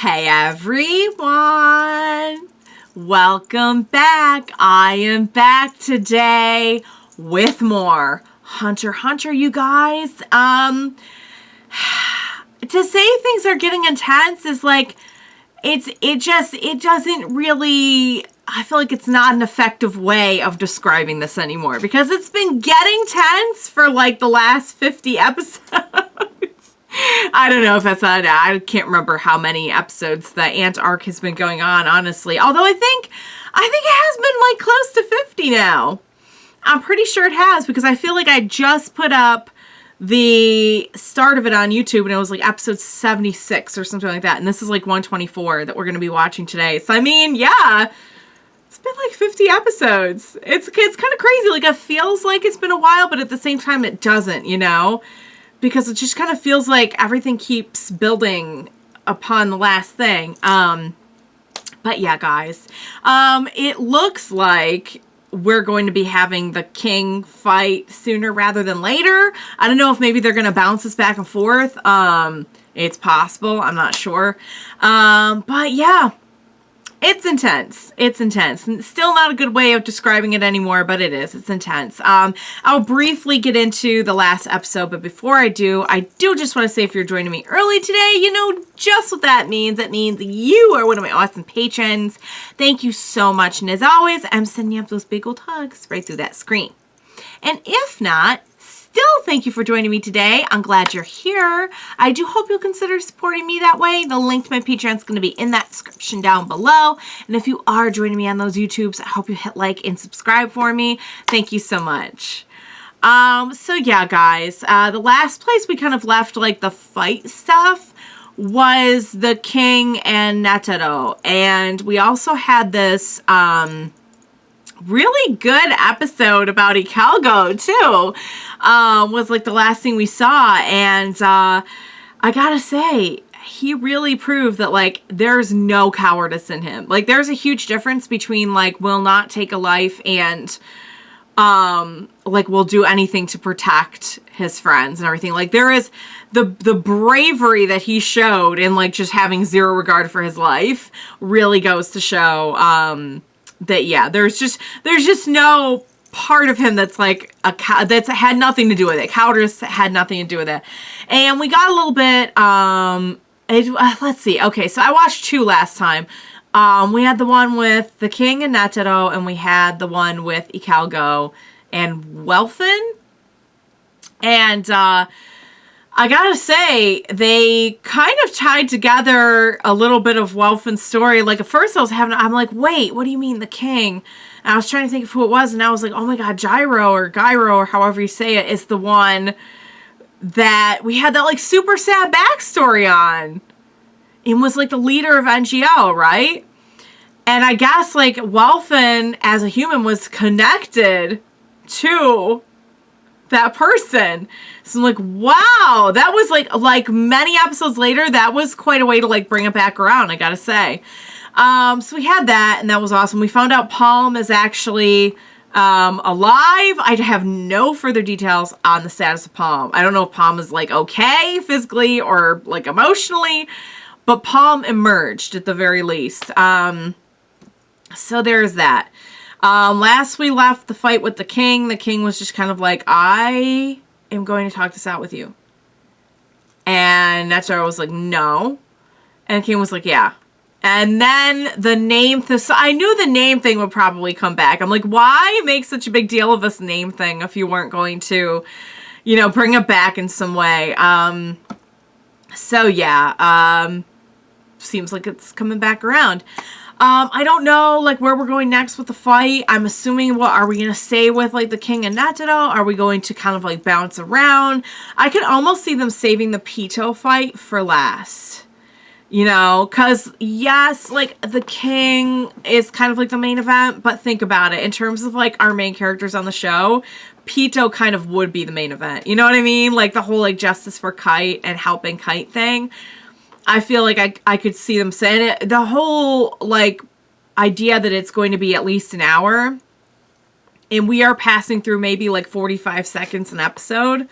Hey everyone, welcome back. I am back today with more Hunter x Hunter, you guys. To say things are getting intense is like, it doesn't really, I feel like it's not an effective way of describing this anymore because it's been getting tense for like the last 50 episodes. I don't know if that's not, I can't remember how many episodes the Ant arc has been going on, honestly. Although I think it has been like close to 50 now. I'm pretty sure it has because I feel like I just put up the start of it on YouTube and it was like episode 76 or something like that. And this is like 124 that we're going to be watching today. So I mean, yeah, it's been like 50 episodes. It's kind of crazy. Like it feels like it's been a while, but at the same time it doesn't, you know? Because it just kind of feels like everything keeps building upon the last thing. But yeah, guys, it looks like we're going to be having the king fight sooner rather than later. I don't know if maybe they're going to bounce us back and forth. It's possible. I'm not sure. But yeah. It's intense. It's intense. And still not a good way of describing it anymore, but it is. It's intense. I'll briefly get into the last episode, but before I do just want to say if you're joining me early today, you know just what that means. That means you are one of my awesome patrons. Thank you so much. And as always, I'm sending up those big old hugs right through that screen. And if not, still, thank you for joining me today. I'm glad you're here. I do hope you'll consider supporting me that way. The link to my Patreon is going to be in that description down below. And if you are joining me on those YouTubes, I hope you hit like and subscribe for me. Thank you so much. So yeah, guys, the last place we kind of left like the fight stuff was the king and Netero. And we also had this, really good episode about Ikalgo too, was like the last thing we saw. And I gotta say, he really proved that like there's no cowardice in him. Like there's a huge difference between like will not take a life and like will do anything to protect his friends and everything. Like there is the bravery that he showed in like just having zero regard for his life really goes to show that yeah, there's just no part of him that's like that's had nothing to do with it. Cowardice had nothing to do with it. And we got a little bit let's see. Okay, so I watched two last time. We had the one with the king and Netero, and we had the one with Ikalgo and Welfin. And I gotta say, they kind of tied together a little bit of Welfin's story. Like, at first I'm like, wait, what do you mean the king? And I was trying to think of who it was, and I was like, oh my god, Gyro, or however you say it, is the one that we had that, like, super sad backstory on. And was, like, the leader of NGO, right? And I guess, like, Welfin, as a human, was connected to that person. So I'm like, wow, that was like many episodes later, that was quite a way to like bring it back around, I gotta say. So we had that, and that was awesome. We found out Palm is actually alive. I have no further details on the status of Palm. I don't know if Palm is like okay physically or like emotionally, but Palm emerged at the very least. So there's that. Last we left the fight with the king was just kind of like, I am going to talk this out with you. And Netero was like, no. And the king was like, yeah. And then the name, so I knew the name thing would probably come back. I'm like, why make such a big deal of this name thing if you weren't going to, you know, bring it back in some way? So yeah, seems like it's coming back around. I don't know, like, where we're going next with the fight. I'm assuming, what, are we going to stay with, like, the king and Netero? Are we going to kind of, like, bounce around? I could almost see them saving the Pito fight for last. You know, because, yes, like, the king is kind of, like, the main event, but think about it. In terms of, like, our main characters on the show, Pito kind of would be the main event. You know what I mean? Like, the whole, like, justice for Kite and helping Kite thing. I feel like I could see them saying it. The whole, like, idea that it's going to be at least an hour, and we are passing through maybe, like, 45 seconds an episode,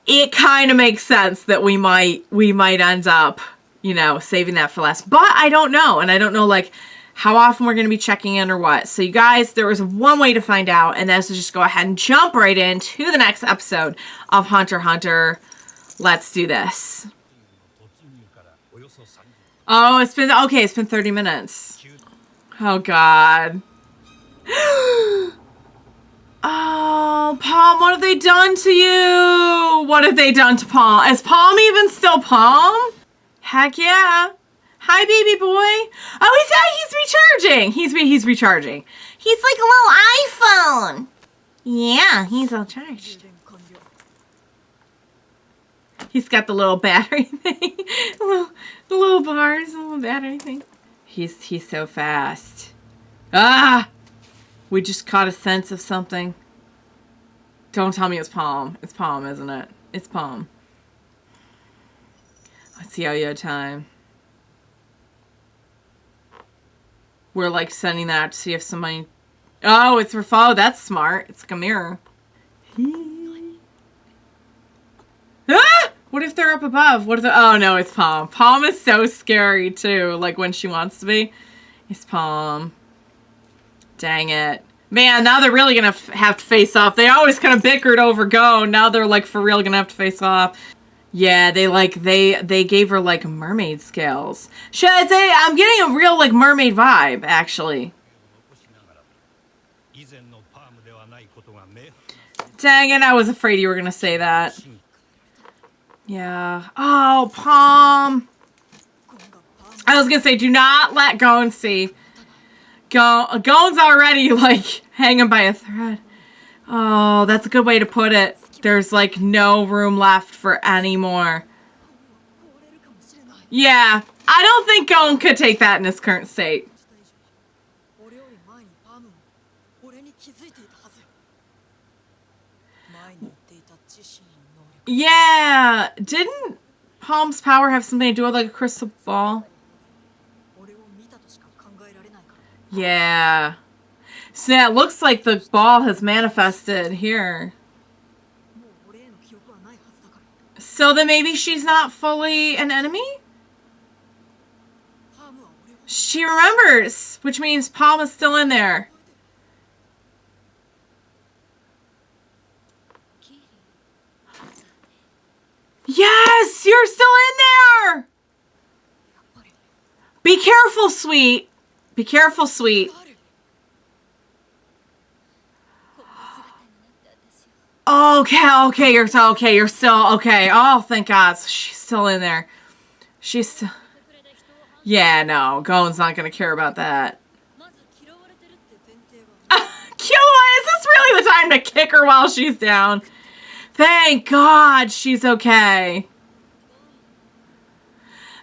it kind of makes sense that we might end up you know, saving that for last. But I don't know. And I don't know, like, how often we're going to be checking in or what. So you guys, there was one way to find out, and that's to just go ahead and jump right into the next episode of Hunter x Hunter. Let's do this. Oh, it's been 30 minutes. Oh, God. Oh, Palm, what have they done to you? What have they done to Palm? Is Palm even still Palm? Heck yeah. Hi, baby boy. Oh, he's recharging. He's recharging. He's like a little iPhone. Yeah, he's all charged. He's got the little battery thing. the little bars, the little battery thing. He's so fast. Ah! We just caught a sense of something. Don't tell me it's Palm. It's Palm, isn't it? It's Palm. Let's see yo-yo time. We're like sending that to see if somebody... Oh, it's for follow. That's smart. It's like a mirror. Ah! What if they're up above? What if oh no, it's Palm. Palm is so scary too. Like when she wants to be. It's Palm. Dang it. Man, now they're really gonna have to face off. They always kind of bickered over Go. Now they're like for real gonna have to face off. Yeah, they gave her like mermaid scales. Should I say I'm getting a real like mermaid vibe, actually. Dang it, I was afraid you were gonna say that. Yeah. Oh, Palm. I was gonna say, do not let Gon see. Gon's already like hanging by a thread. Oh, that's a good way to put it. There's like no room left for any more. Yeah, I don't think Gon could take that in his current state. Yeah, didn't Palm's power have something to do with like a crystal ball? Yeah. So yeah, it looks like the ball has manifested here. So then maybe she's not fully an enemy? She remembers, which means Palm is still in there. Yes, you're still in there. Be careful, sweet. Be careful, sweet. Okay, you're still okay. Oh, thank God, she's still in there. She's still. Yeah, no, Gon's not gonna care about that. Killua, is this really the time to kick her while she's down? Thank God she's okay.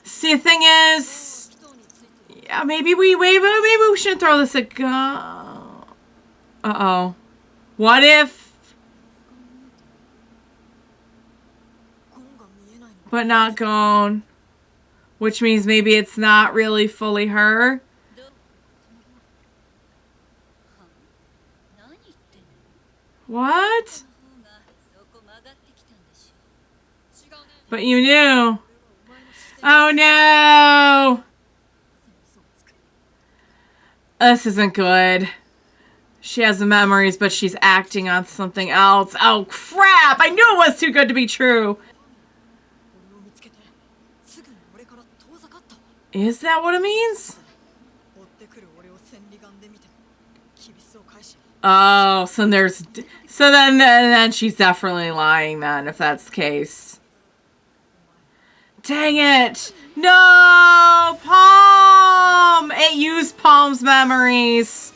See, the thing is, yeah, maybe we shouldn't throw this at Gon. Uh-oh. What if? But not Gon. Which means maybe it's not really fully her. What? But you knew. Oh no! This isn't good. She has the memories, but she's acting on something else. Oh crap! I knew it was too good to be true. Is that what it means? Oh, so then she's definitely lying then, if that's the case. Dang it! No! Palm! It used Palm's memories.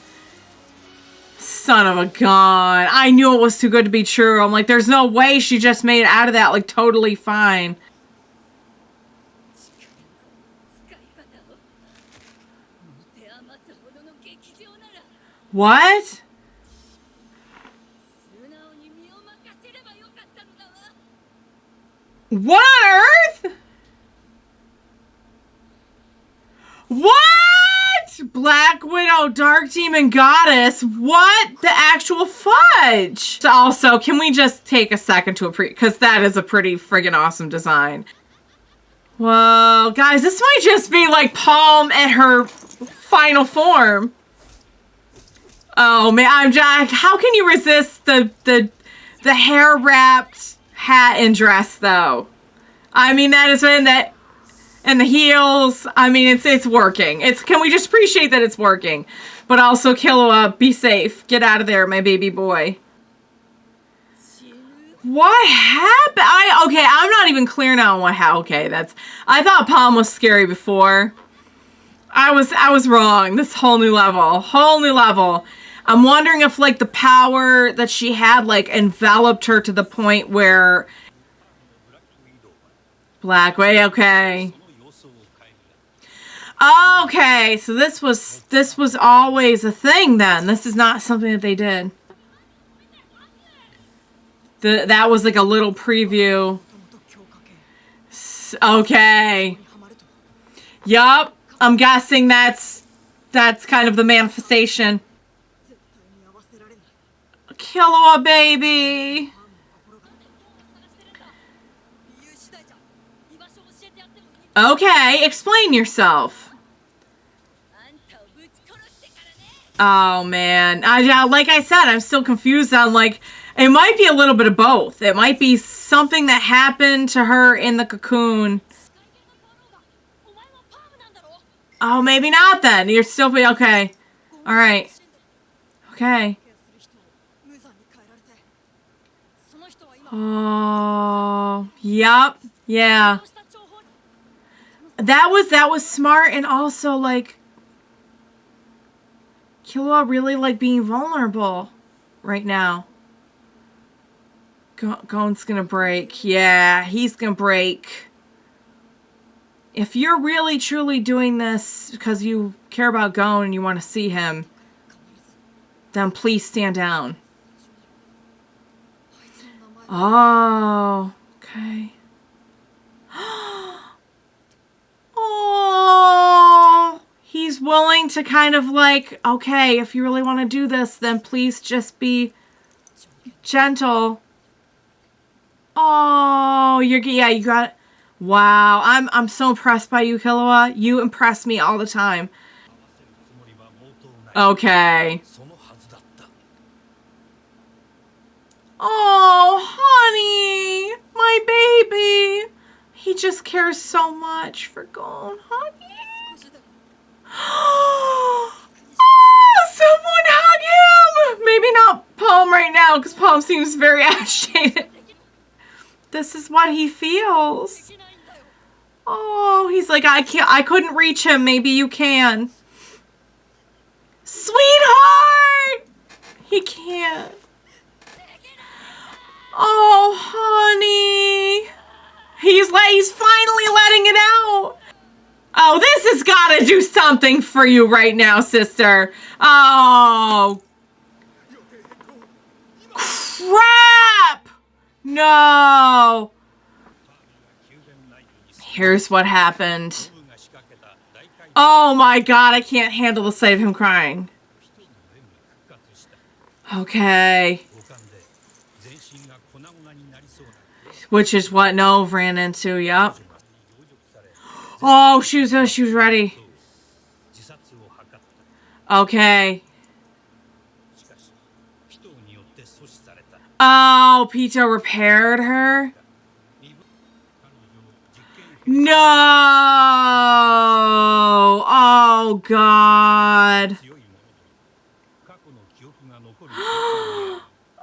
Son of a gun. I knew it was too good to be true. I'm like, there's no way she just made it out of that like totally fine. What? What on earth? What? Black Widow, Dark Demon Goddess. What the actual fudge? Also, can we just take a second to appreciate, because that is a pretty friggin' awesome design. Whoa, guys, this might just be like Palm at her final form. Oh man, I'm Jack. How can you resist the hair wrapped hat and dress though? I mean, that is in that, and the heels. I mean, it's working. Can we just appreciate that it's working? But also, Killua, be safe. Get out of there, my baby boy. What happened? Okay, I'm not even clear now on what happened. Okay, I thought Palm was scary before. I was wrong. This whole new level. I'm wondering if like the power that she had like enveloped her to the point where Black Way, okay. Okay, so this was always a thing then. This is not something that they did. That was like a little preview. Okay. Yup. I'm guessing that's kind of the manifestation. Killua, baby. Okay, explain yourself. Oh man, like I said, I'm still confused on like, it might be a little bit of both. It might be something that happened to her in the cocoon. Oh, maybe not then. You're still okay. All right. Okay. Oh, yep. Yeah. That was smart, and also like Killua really like being vulnerable right now. Gon's gonna break. Yeah, he's gonna break. If you're really truly doing this because you care about Gon and you want to see him, then please stand down. Oh, okay. Oh, he's willing to kind of like, okay, if you really want to do this, then please just be gentle. Oh, you got it. Wow, I'm so impressed by you, Killua. You impress me all the time. Okay. Oh, honey, my baby. He just cares so much for Gon, honey. Oh, someone hug him. Maybe not Palm right now, because Palm seems very agitated. This is what he feels. Oh, he's like, I couldn't reach him. Maybe you can. Sweetheart! He can't. Oh, honey. He's finally letting it out. Oh, this has got to do something for you right now, sister. Oh. Crap! No. Here's what happened. Oh my god, I can't handle the sight of him crying. Okay. Which is what Nove ran into, yup. Oh, she was ready. Okay. Oh, Pito repaired her? No! Oh, God.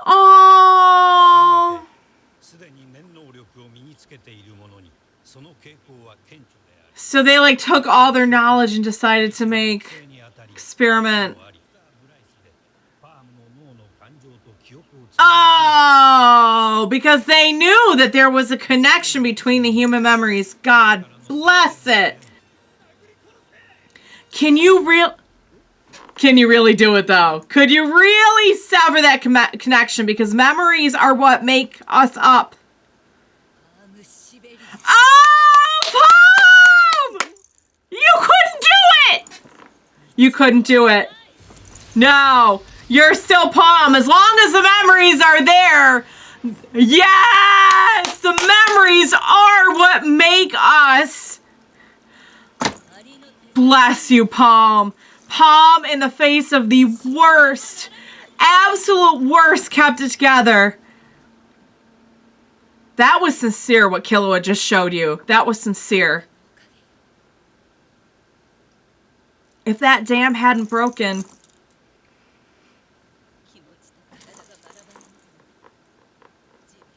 Oh! So they like took all their knowledge and decided to make experiment. Oh, because they knew that there was a connection between the human memories. God bless it. Can you really do it though? Could you really sever that connection? Because memories are what make us up. Oh, Palm! You couldn't do it! You couldn't do it. No, you're still Palm. As long as the memories are there. Yes! The memories are what make us. Bless you, Palm. Palm, in the face of the worst, absolute worst, kept it together. That was sincere, what Killua just showed you. That was sincere. If that dam hadn't broken...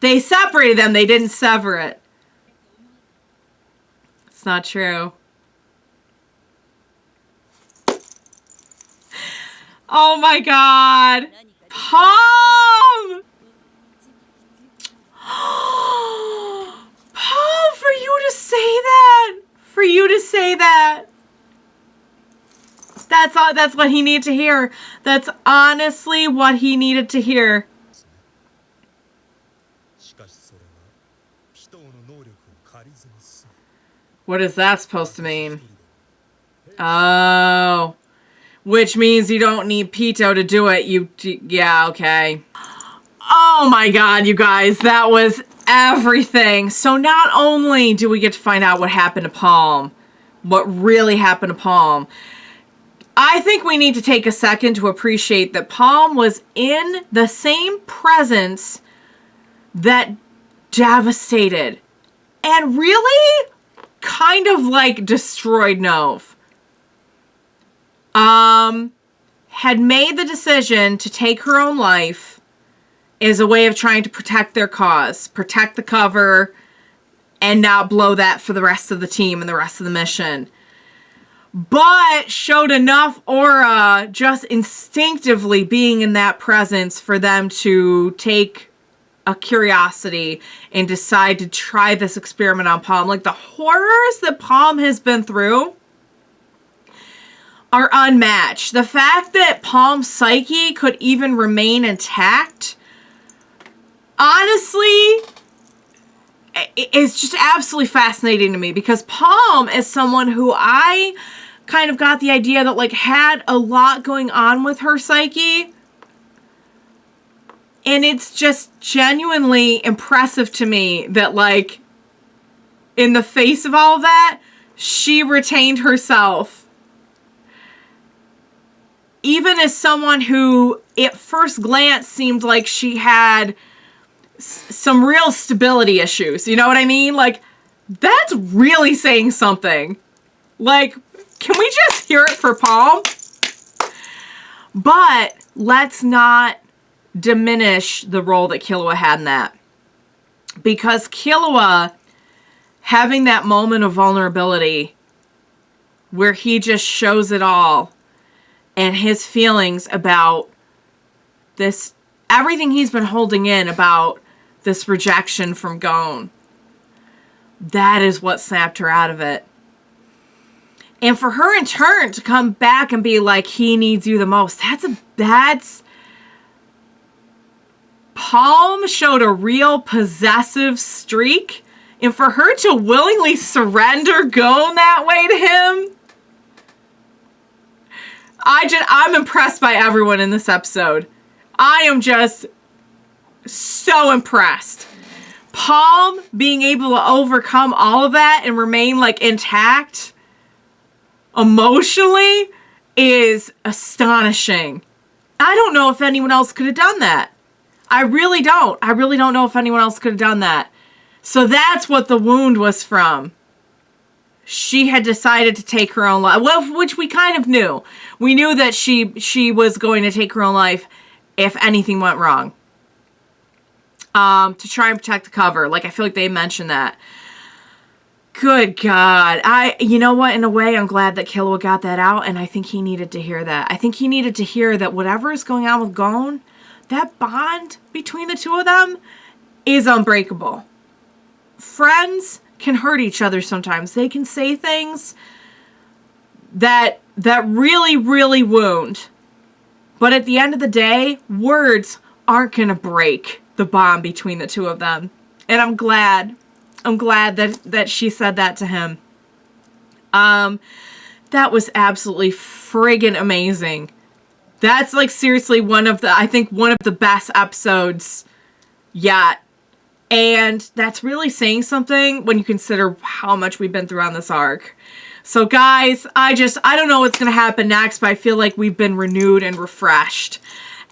They separated them, they didn't sever it. It's not true. Oh my god. Palm! Palm, for you to say that. For you to say that. That's what he needed to hear. That's honestly what he needed to hear. What is that supposed to mean? Oh. Which means you don't need Pito to do it. Yeah, okay. Oh my god, you guys. That was everything. So not only do we get to find out what happened to Palm, what really happened to Palm, I think we need to take a second to appreciate that Palm was in the same presence that devastated and really kind of like destroyed Nove. Had made the decision to take her own life as a way of trying to protect their cause, protect the cover, and not blow that for the rest of the team and the rest of the mission. But showed enough aura just instinctively being in that presence for them to take a curiosity and decide to try this experiment on Palm. Like, the horrors that Palm has been through are unmatched. The fact that Palm's psyche could even remain intact, honestly, is just absolutely fascinating to me, because Palm is someone who I kind of got the idea that, like, had a lot going on with her psyche. And it's just genuinely impressive to me that, like, in the face of all of that, she retained herself. Even as someone who, at first glance, seemed like she had some real stability issues. You know what I mean? Like, that's really saying something. Like, can we just hear it for Palm? But let's not diminish the role that Killua had in that. Because Killua, having that moment of vulnerability where he just shows it all, and his feelings about this, everything he's been holding in about this rejection from Gon, that is what snapped her out of it. And for her in turn to come back and be like, he needs you the most, that's Palm showed a real possessive streak. And for her to willingly surrender Gon that way to him, I'm impressed by everyone in this episode. I am just so impressed. Palm being able to overcome all of that and remain, like, intact emotionally is astonishing. I don't know if anyone else could have done that. I really don't. I really don't know if anyone else could have done that. So that's what the wound was from. She had decided to take her own life. Well, which we kind of knew. We knew that she was going to take her own life if anything went wrong. To try and protect the cover. Like, I feel like they mentioned that. Good God. You know what? In a way, I'm glad that Killua got that out, and I think he needed to hear that. I think he needed to hear that whatever is going on with Gon, that bond between the two of them is unbreakable. Friends can hurt each other sometimes. They can say things that really, really wound. But at the end of the day, words aren't going to break the bond between the two of them. And I'm glad that she said that to him. That was absolutely friggin' amazing. That's, like, seriously one of the best episodes yet. And that's really saying something when you consider how much we've been through on this arc. So guys, I don't know what's going to happen next, but I feel like we've been renewed and refreshed.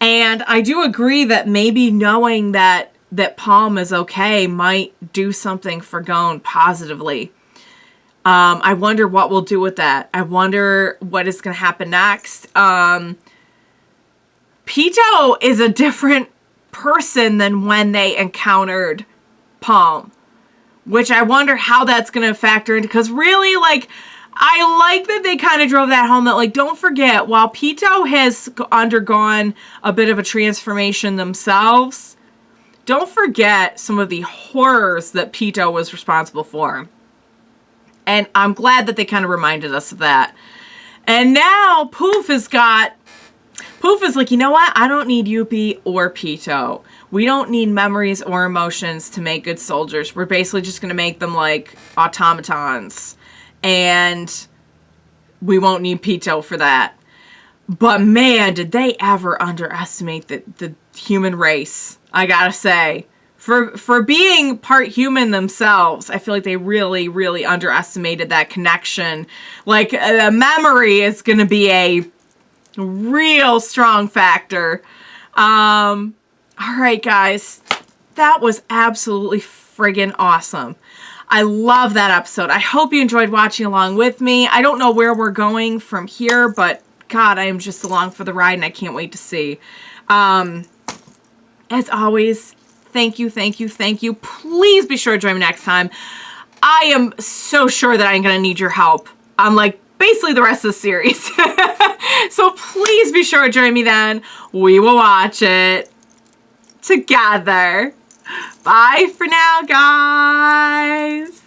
And I do agree that maybe knowing that Palm is okay might do something for Gon positively. I wonder what we'll do with that. I wonder what is going to happen next. Pito is a different person than when they encountered Palm, which I wonder how that's going to factor into, because really, like, I like that they kind of drove that home, that, like, don't forget, while Pito has undergone a bit of a transformation themselves, don't forget some of the horrors that Pito was responsible for. And I'm glad that they kind of reminded us of that. And now Poof is like, you know what? I don't need Yuppie or Pito. We don't need memories or emotions to make good soldiers. We're basically just going to make them like automatons. And we won't need Pito for that. But man, did they ever underestimate the human race, I gotta say. For being part human themselves, I feel like they really, really underestimated that connection. Like, memory is going to be a real strong factor. All right, guys. That was absolutely friggin' awesome. I love that episode. I hope you enjoyed watching along with me. I don't know where we're going from here, but God, I am just along for the ride and I can't wait to see. As always, thank you, thank you, thank you. Please be sure to join me next time. I am so sure that I'm going to need your help on, like, basically the rest of the series. So please be sure to join me then. We will watch it together. Bye for now, guys.